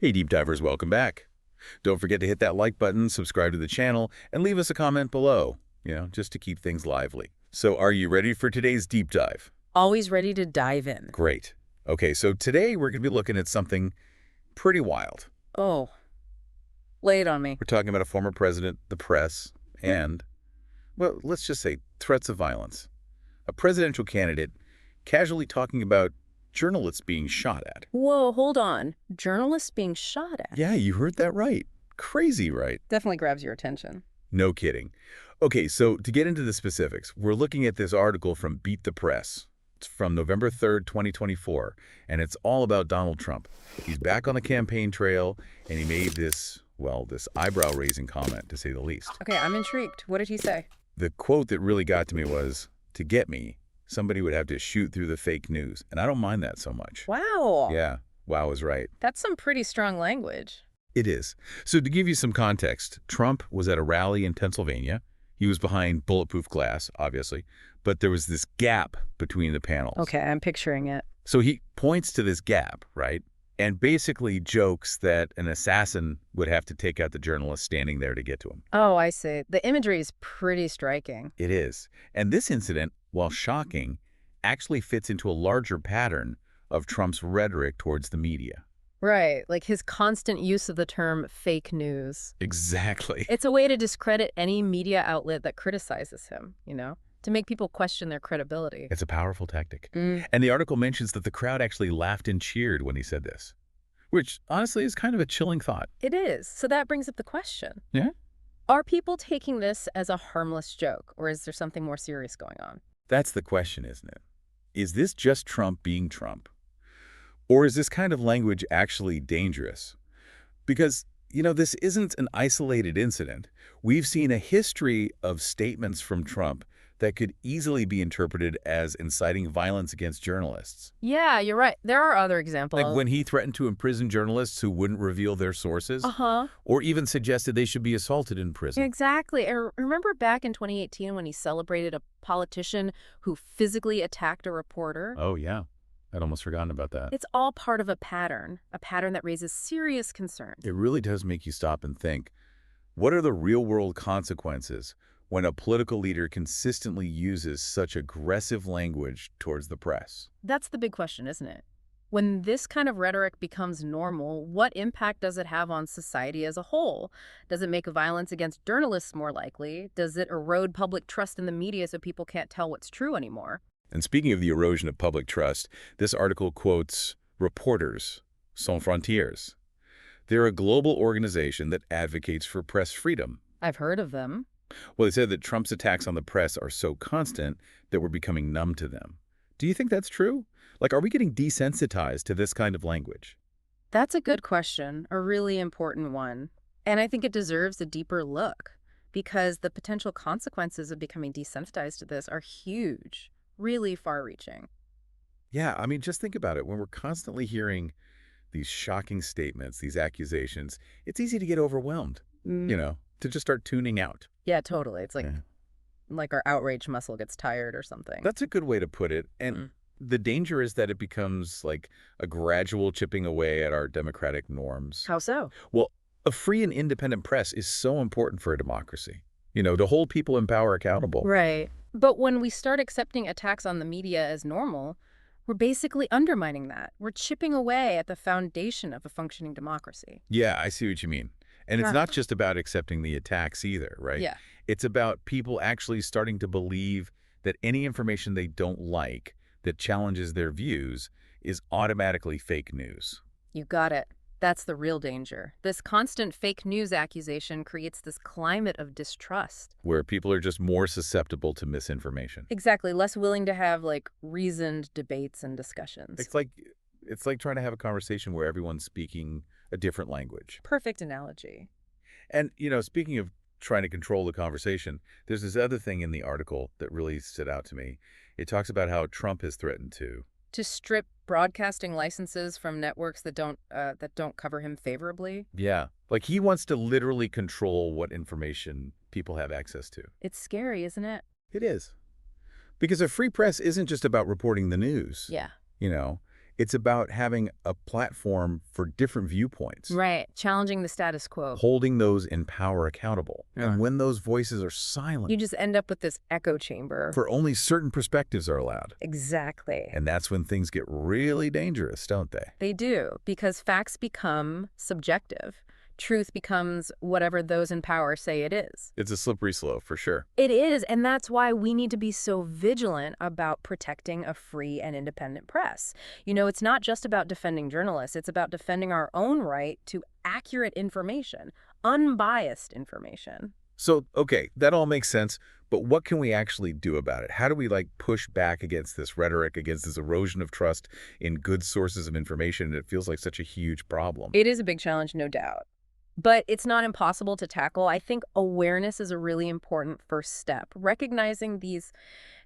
Hey Deep Divers, welcome back. Don't forget to hit that like button, subscribe to the channel, and leave us a comment below, just to keep things lively. So are you ready for today's deep dive? Always ready to dive in. Great. Okay, so today we're going to be looking at something pretty wild. Oh, lay it on me. We're talking about a former president, the press, and, well, let's just say threats of violence. A presidential candidate casually talking about journalists being shot at. Whoa, hold on. Journalists being shot at. Yeah, you heard that right. Crazy, right? Definitely grabs your attention. No kidding. Okay, so to get into the specifics, we're looking at this article from Beat the Press. It's from November 3rd, 2024, and it's all about Donald Trump. He's back on the campaign trail, and he made this eyebrow-raising comment, to say the least. Okay, I'm intrigued. What did he say? The quote that really got to me was, "To get me, somebody would have to shoot through the fake news." And I don't mind that so much. Wow. Yeah, wow is right. That's some pretty strong language. It is. So to give you some context, Trump was at a rally in Pennsylvania. He was behind bulletproof glass, obviously, but there was this gap between the panels. Okay, I'm picturing it. So he points to this gap, right? And basically jokes that an assassin would have to take out the journalist standing there to get to him. Oh, I see. The imagery is pretty striking. It is. And this incident, while shocking, actually fits into a larger pattern of Trump's rhetoric towards the media. Right, like his constant use of the term fake news. Exactly. It's a way to discredit any media outlet that criticizes him, to make people question their credibility. It's a powerful tactic. Mm. And the article mentions that the crowd actually laughed and cheered when he said this, which honestly is kind of a chilling thought. It is. So that brings up the question. Yeah? Are people taking this as a harmless joke, or is there something more serious going on? That's the question, isn't it? Is this just Trump being Trump? Or is this kind of language actually dangerous? Because, this isn't an isolated incident. We've seen a history of statements from Trump that could easily be interpreted as inciting violence against journalists. Yeah, you're right. There are other examples. Like when he threatened to imprison journalists who wouldn't reveal their sources. Uh-huh. Or even suggested they should be assaulted in prison. Exactly. I remember back in 2018 when he celebrated a politician who physically attacked a reporter. Oh, yeah. I'd almost forgotten about that. It's all part of a pattern that raises serious concern. It really does make you stop and think, what are the real-world consequences when a political leader consistently uses such aggressive language towards the press? That's the big question, isn't it? When this kind of rhetoric becomes normal, what impact does it have on society as a whole? Does it make violence against journalists more likely? Does it erode public trust in the media so people can't tell what's true anymore? And speaking of the erosion of public trust, this article quotes Reporters Sans Frontières. They're a global organization that advocates for press freedom. I've heard of them. Well, they said that Trump's attacks on the press are so constant that we're becoming numb to them. Do you think that's true? Like, are we getting desensitized to this kind of language? That's a good question, a really important one. And I think it deserves a deeper look because the potential consequences of becoming desensitized to this are huge, really far-reaching. Yeah, I mean, just think about it. When we're constantly hearing these shocking statements, these accusations, it's easy to get overwhelmed, to just start tuning out. Yeah, totally. It's Yeah. like our outrage muscle gets tired or something. That's a good way to put it. And the danger is that it becomes like a gradual chipping away at our democratic norms. How so? Well, a free and independent press is so important for a democracy, to hold people in power accountable. Right. But when we start accepting attacks on the media as normal, we're basically undermining that. We're chipping away at the foundation of a functioning democracy. Yeah, I see what you mean. And it's Yeah. not just about accepting the attacks either, right? Yeah. It's about people actually starting to believe that any information they don't like that challenges their views is automatically fake news. You got it. That's the real danger. This constant fake news accusation creates this climate of distrust. Where people are just more susceptible to misinformation. Exactly. Less willing to have reasoned debates and discussions. It's like trying to have a conversation where everyone's speaking a different language. Perfect analogy. And, speaking of trying to control the conversation, there's this other thing in the article that really stood out to me. It talks about how Trump has threatened To strip broadcasting licenses from networks that don't cover him favorably. Yeah. Like he wants to literally control what information people have access to. It's scary, isn't it? It is. Because a free press isn't just about reporting the news. Yeah. It's about having a platform for different viewpoints, Right. Challenging the status quo. holding those in power accountable. Yeah. And when those voices are You silent, just end up with this echo chamber. for only certain perspectives are allowed. Exactly. And that's when things get really dangerous, don't they? They do, because facts become subjective. Truth becomes whatever those in power say it is. It's a slippery slope, for sure. It is, and that's why we need to be so vigilant about protecting a free and independent press. You know, it's not just about defending journalists, it's about defending our own right to accurate information, unbiased information. So, okay, that all makes sense, but what can we actually do about it? How do we, push back against this rhetoric, against this erosion of trust in good sources of information? It feels like such a huge problem. It is a big challenge, no doubt. But it's not impossible to tackle. I think awareness is a really important first step. Recognizing these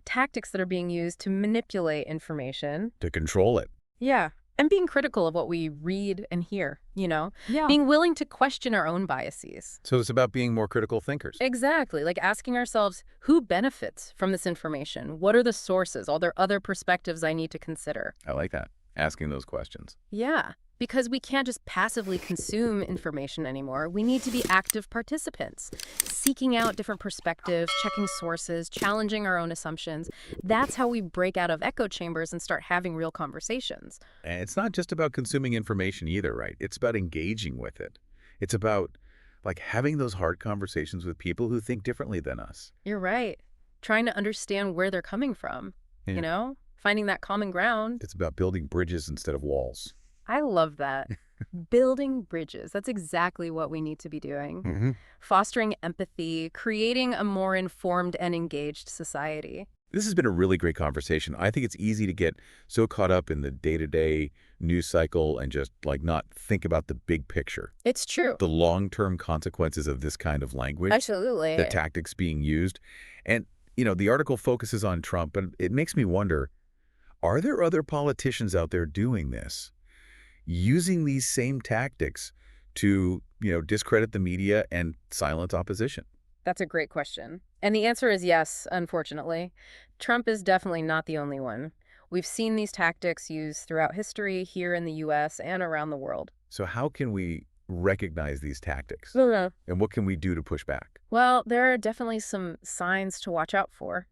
tactics that are being used to manipulate information. To control it. Yeah. And being critical of what we read and hear, you know? Yeah. Being willing to question our own biases. So it's about being more critical thinkers. Exactly. Like asking ourselves, who benefits from this information? What are the sources? Are there other perspectives I need to consider? I like that, asking those questions. Yeah. Because we can't just passively consume information anymore. We need to be active participants, seeking out different perspectives, checking sources, challenging our own assumptions. That's how we break out of echo chambers and start having real conversations. And it's not just about consuming information either, right? It's about engaging with it. It's about, having those hard conversations with people who think differently than us. You're right. Trying to understand where they're coming from, Yeah. you know? Finding that common ground. It's about building bridges instead of walls. I love that. Building bridges. That's exactly what we need to be doing. Fostering empathy, creating a more informed and engaged society. This has been a really great conversation. I think it's easy to get so caught up in the day-to-day news cycle and just, not think about the big picture. It's true. The long-term consequences of this kind of language. Absolutely. The tactics being used. And, the article focuses on Trump, but it makes me wonder, are there other politicians out there doing this? Using these same tactics to, discredit the media and silence opposition? That's a great question. And the answer is yes, unfortunately. Trump is definitely not the only one. We've seen these tactics used throughout history here in the U.S. and around the world. So how can we recognize these tactics? Yeah. And what can we do to push back? Well, there are definitely some signs to watch out for,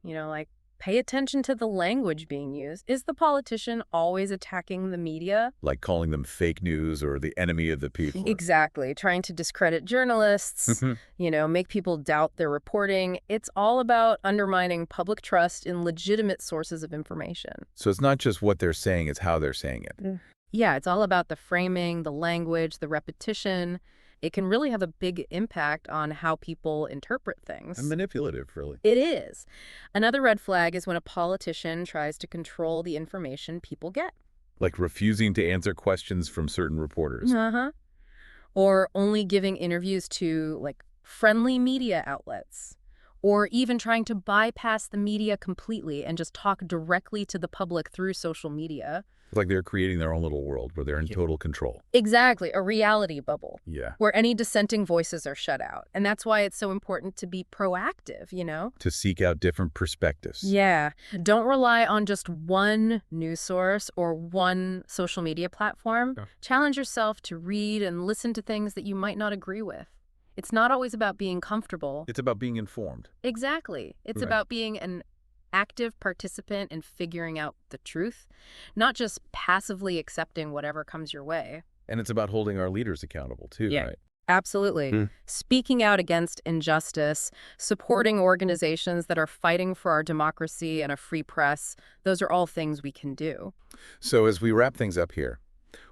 pay attention to the language being used. Is the politician always attacking the media? Like calling them fake news or the enemy of the people? Exactly. Trying to discredit journalists, make people doubt their reporting. It's all about undermining public trust in legitimate sources of information. So it's not just what they're saying, it's how they're saying it. Yeah, it's all about the framing, the language, the repetition. It can really have a big impact on how people interpret things. And manipulative, really. It is. Another red flag is when a politician tries to control the information people get. Like refusing to answer questions from certain reporters. Or only giving interviews to, friendly media outlets. Or even trying to bypass the media completely and just talk directly to the public through social media. It's like they're creating their own little world where they're in total control. Exactly, a reality bubble. Yeah. Where any dissenting voices are shut out. And that's why it's so important to be proactive, To seek out different perspectives. Yeah. Don't rely on just one news source or one social media platform. Yeah. Challenge yourself to read and listen to things that you might not agree with. It's not always about being comfortable. It's about being informed. Exactly. It's Right. about being an active participant in figuring out the truth, not just passively accepting whatever comes your way. And it's about holding our leaders accountable, too, Yeah. right? Absolutely. Speaking out against injustice, supporting organizations that are fighting for our democracy and a free press, those are all things we can do. So as we wrap things up here,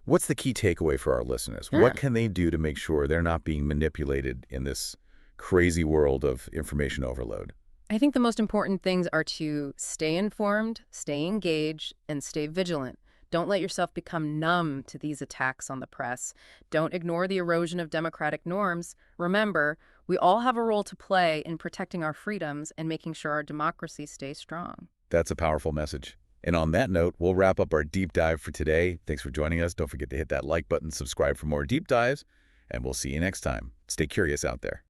what's the key takeaway for our listeners? Yeah. What can they do to make sure they're not being manipulated in this crazy world of information overload? I think the most important things are to stay informed, stay engaged, and stay vigilant. Don't let yourself become numb to these attacks on the press. Don't ignore the erosion of democratic norms. Remember, we all have a role to play in protecting our freedoms and making sure our democracy stays strong. That's a powerful message. And on that note, we'll wrap up our deep dive for today. Thanks for joining us. Don't forget to hit that like button, subscribe for more deep dives, and we'll see you next time. Stay curious out there.